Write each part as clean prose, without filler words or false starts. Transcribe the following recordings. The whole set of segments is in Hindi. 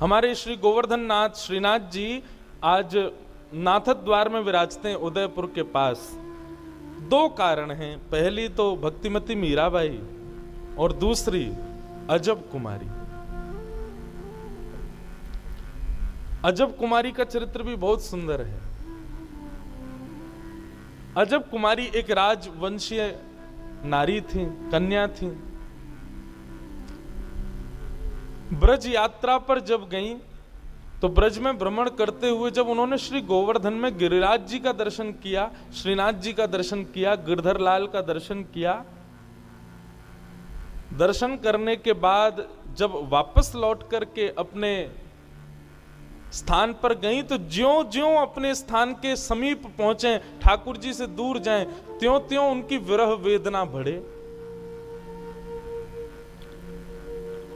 हमारे श्री गोवर्धन नाथ श्रीनाथ जी आज नाथद द्वार में विराजते हैं उदयपुर के पास। दो कारण हैं, पहली तो भक्तिमती मीराबाई और दूसरी अजब कुमारी। अजब कुमारी का चरित्र भी बहुत सुंदर है। अजब कुमारी एक राजवंशीय नारी थी, कन्या थी। ब्रज यात्रा पर जब गई तो ब्रज में भ्रमण करते हुए जब उन्होंने श्री गोवर्धन में गिरिराज जी का दर्शन किया, श्रीनाथ जी का दर्शन किया, गिरधर लाल का दर्शन किया, दर्शन करने के बाद जब वापस लौट करके अपने स्थान पर गई तो ज्यों ज्यों अपने स्थान के समीप पहुंचे, ठाकुर जी से दूर जाएं, त्यों त्यों उनकी विरह वेदना बढ़े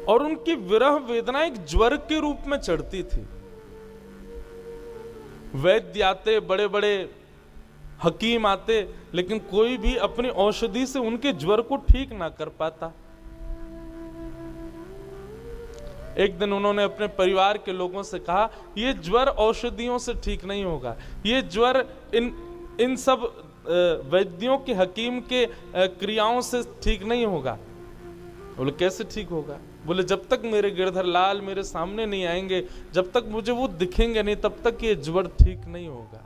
और उनकी विरह वेदना एक ज्वर के रूप में चढ़ती थी। वैद्य आते, बड़े बड़े हकीम आते, लेकिन कोई भी अपनी औषधि से उनके ज्वर को ठीक ना कर पाता। एक दिन उन्होंने अपने परिवार के लोगों से कहा, ये ज्वर औषधियों से ठीक नहीं होगा, ये ज्वर इन सब वैद्यों के, हकीम के क्रियाओं से ठीक नहीं होगा। बोले कैसे ठीक होगा? बोले जब तक मेरे गिरधर लाल मेरे सामने नहीं आएंगे, जब तक मुझे वो दिखेंगे नहीं, तब तक ये ज्वर ठीक नहीं होगा।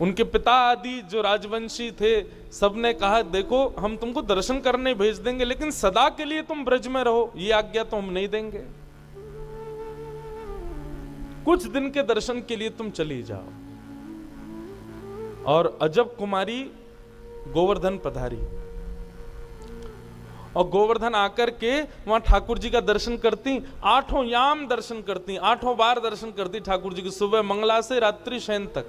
उनके पिता आदि जो राजवंशी थे, सबने कहा देखो हम तुमको दर्शन करने भेज देंगे, लेकिन सदा के लिए तुम ब्रज में रहो, ये आज्ञा तो हम नहीं देंगे। कुछ दिन के दर्शन के लिए तुम चली जाओ। और अजब कुमारी गोवर्धन पधारी और गोवर्धन आकर के वहां ठाकुर जी का दर्शन करती, 8 याम दर्शन करती, 8 बार दर्शन करती ठाकुर जी की, सुबह मंगला से रात्रि शयन तक।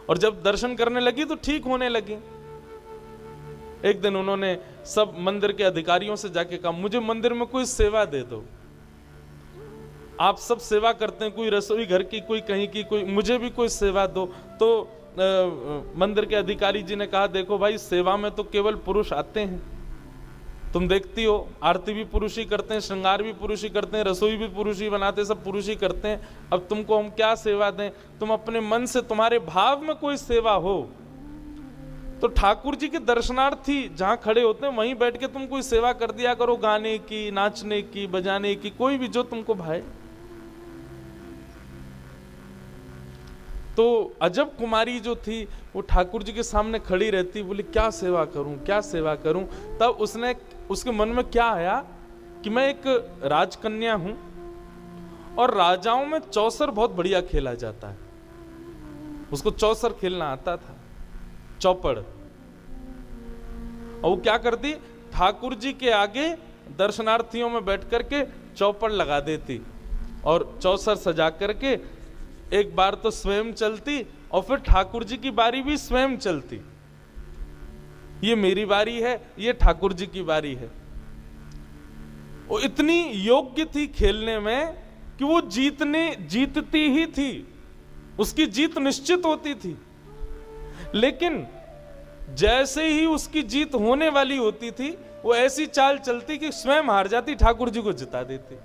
और जब दर्शन करने लगी तो ठीक होने लगी। एक दिन उन्होंने सब मंदिर के अधिकारियों से जाके कहा, मुझे मंदिर में कोई सेवा दे दो। आप सब सेवा करते हैं, कोई रसोई घर की, कोई कहीं की, कोई मुझे भी कोई सेवा दो। तो मंदिर के अधिकारी जी ने कहा, देखो भाई सेवा में तो केवल पुरुष आते हैं, तुम देखती हो आरती भी पुरुष ही करते हैं, श्रृंगार भी पुरुष ही करते हैं, रसोई भी पुरुष ही बनाते, सब पुरुष ही करते हैं। अब तुमको हम क्या सेवा दें? तुम अपने मन से, तुम्हारे भाव में कोई सेवा हो तो ठाकुर जी के दर्शनार्थी जहां खड़े होते हैं वहीं बैठ के तुम कोई सेवा कर दिया करो, गाने की, नाचने की, बजाने की, कोई भी जो तुमको भाए। तो अजब कुमारी जो थी वो ठाकुर जी के सामने खड़ी रहती, बोली क्या सेवा करूं, क्या सेवा करूं। तब उसके मन में क्या आया कि मैं एक राजकन्या हूं और राजाओं में चौसर बहुत बढ़िया खेला जाता है। उसको चौसर खेलना आता था, चौपड़। और वो क्या करती, ठाकुर जी के आगे दर्शनार्थियों में बैठ करके चौपड़ लगा देती और चौसर सजा करके एक बार तो स्वयं चलती और फिर ठाकुर जी की बारी भी स्वयं चलती। ये मेरी बारी है, ये ठाकुर जी की बारी है। वो इतनी योग्य थी खेलने में कि वो जीतती ही थी, उसकी जीत निश्चित होती थी। लेकिन जैसे ही उसकी जीत होने वाली होती थी, वो ऐसी चाल चलती कि स्वयं हार जाती, ठाकुर जी को जिता देती।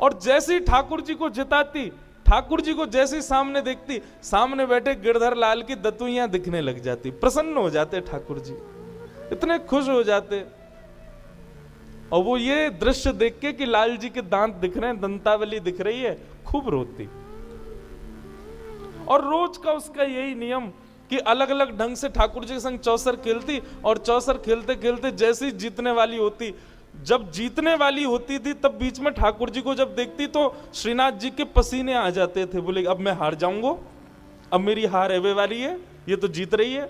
और जैसे ही ठाकुर जी को जिताती, ठाकुर जी को जैसे सामने देखती, सामने बैठे गिरधर लाल की दतुइयां दिखने लग जाती, प्रसन्न हो जाते ठाकुर जी, इतने खुश हो जाते। और वो ये दृश्य देख के कि लाल जी के दांत दिख रहे हैं, दंतावली दिख रही है, खूब रोती। और रोज का उसका यही नियम कि अलग अलग ढंग से ठाकुर जी के संग चौसर खेलती, और चौसर खेलते खेलते जैसी जीतने वाली होती, जब जीतने वाली होती थी तब बीच में ठाकुर जी को जब देखती तो श्रीनाथ जी के पसीने आ जाते थे। बोले अब मैं हार जाऊंगा, अब मेरी हार एवे वाली है, ये तो जीत रही है।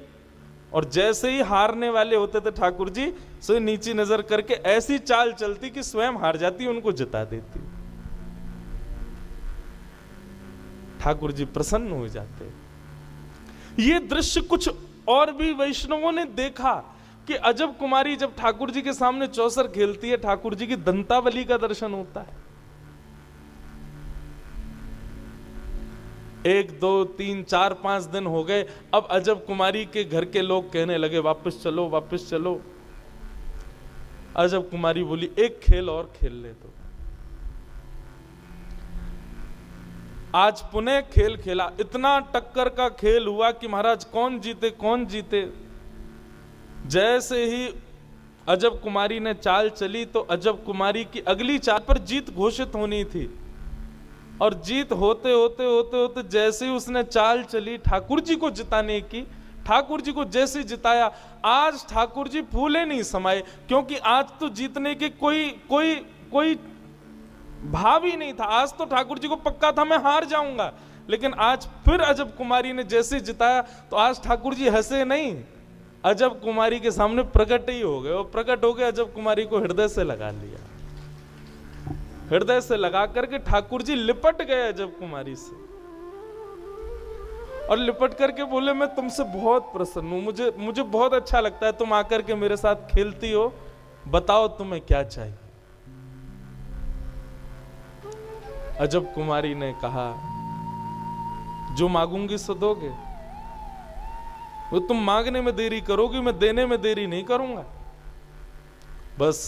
और जैसे ही हारने वाले होते थे ठाकुर जी, सो नीची नजर करके ऐसी चाल चलती कि स्वयं हार जाती, उनको जिता देती। ठाकुर जी प्रसन्न हो जाते। ये दृश्य कुछ और भी वैष्णवों ने देखा कि अजब कुमारी जब ठाकुर जी के सामने चौसर खेलती है, ठाकुर जी की दंतावली का दर्शन होता है। 1, 2, 3, 4, 5 दिन हो गए। अब अजब कुमारी के घर के लोग कहने लगे वापस चलो, वापस चलो। अजब कुमारी बोली एक खेल और खेल ले तो। आज पुनः खेल खेला, इतना टक्कर का खेल हुआ कि महाराज कौन जीते कौन जीते। जैसे ही अजब कुमारी ने चाल चली तो अजब कुमारी की अगली चाल पर जीत घोषित होनी थी, और जीत होते होते होते होते जैसे ही उसने चाल चली ठाकुर जी को जिताने की, ठाकुर जी को जैसे जिताया, आज ठाकुर जी फूले नहीं समाये, क्योंकि आज तो जीतने के कोई भाव ही नहीं था। आज तो ठाकुर जी को पक्का था मैं हार जाऊंगा, लेकिन आज फिर अजब कुमारी ने जैसे जिताया तो आज ठाकुर जी हंसे नहीं, अजब कुमारी के सामने प्रकट ही हो गए, और प्रकट हो गए अजब कुमारी को हृदय से लगा लिया। हृदय से लगा करके ठाकुर जी लिपट गए अजब कुमारी से, और लिपट करके बोले मैं तुमसे बहुत प्रसन्न हूं, मुझे बहुत अच्छा लगता है तुम आकर के मेरे साथ खेलती हो, बताओ तुम्हें क्या चाहिए। अजब कुमारी ने कहा जो मांगूंगी सो दोगे, वो तुम मांगने में देरी करोगी, मैं देने में देरी नहीं करूंगा। बस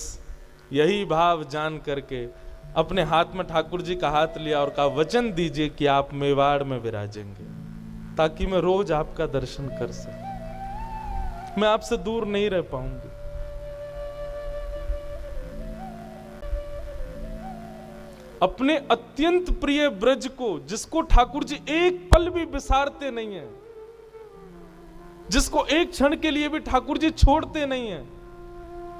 यही भाव जान करके अपने हाथ में ठाकुर जी का हाथ लिया और कहा वचन दीजिए कि आप मेवाड़ में विराजेंगे, ताकि मैं रोज आपका दर्शन कर सकूं, मैं आपसे दूर नहीं रह पाऊंगी। अपने अत्यंत प्रिय ब्रज को, जिसको ठाकुर जी एक पल भी बिसारते नहीं है, जिसको एक क्षण के लिए भी ठाकुर जी छोड़ते नहीं है।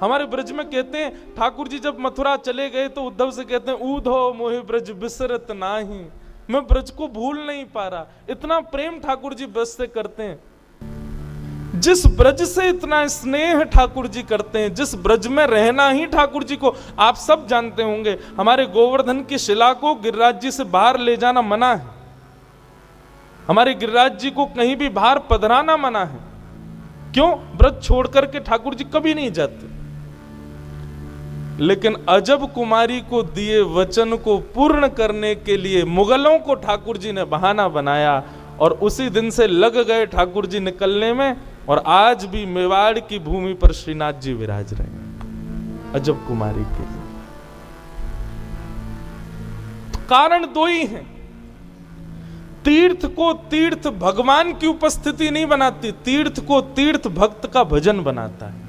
हमारे ब्रज में कहते हैं ठाकुर जी जब मथुरा चले गए तो उद्धव से कहते हैं ऊधो मोहि ब्रज बिसरत नाही, मैं ब्रज को भूल नहीं पा रहा। इतना प्रेम ठाकुर जी ब्रज से करते हैं, जिस ब्रज से इतना स्नेह ठाकुर जी करते हैं, जिस ब्रज में रहना ही ठाकुर जी को, आप सब जानते होंगे हमारे गोवर्धन की शिला को गिरिराज जी से बाहर ले जाना मना है, हमारे गिरिराज जी को कहीं भी बाहर पधराना मना है। क्यों? ब्रज छोड़ करके ठाकुर जी कभी नहीं जाते। लेकिन अजब कुमारी को दिए वचन को पूर्ण करने के लिए मुगलों को ठाकुर जी ने बहाना बनाया, और उसी दिन से लग गए ठाकुर जी निकलने में, और आज भी मेवाड़ की भूमि पर श्रीनाथ जी विराज रहे हैं अजब कुमारी के लिए। तो कारण दो ही हैं, तीर्थ को तीर्थ भगवान की उपस्थिति नहीं बनाती, तीर्थ को तीर्थ भक्त का भजन बनाता है।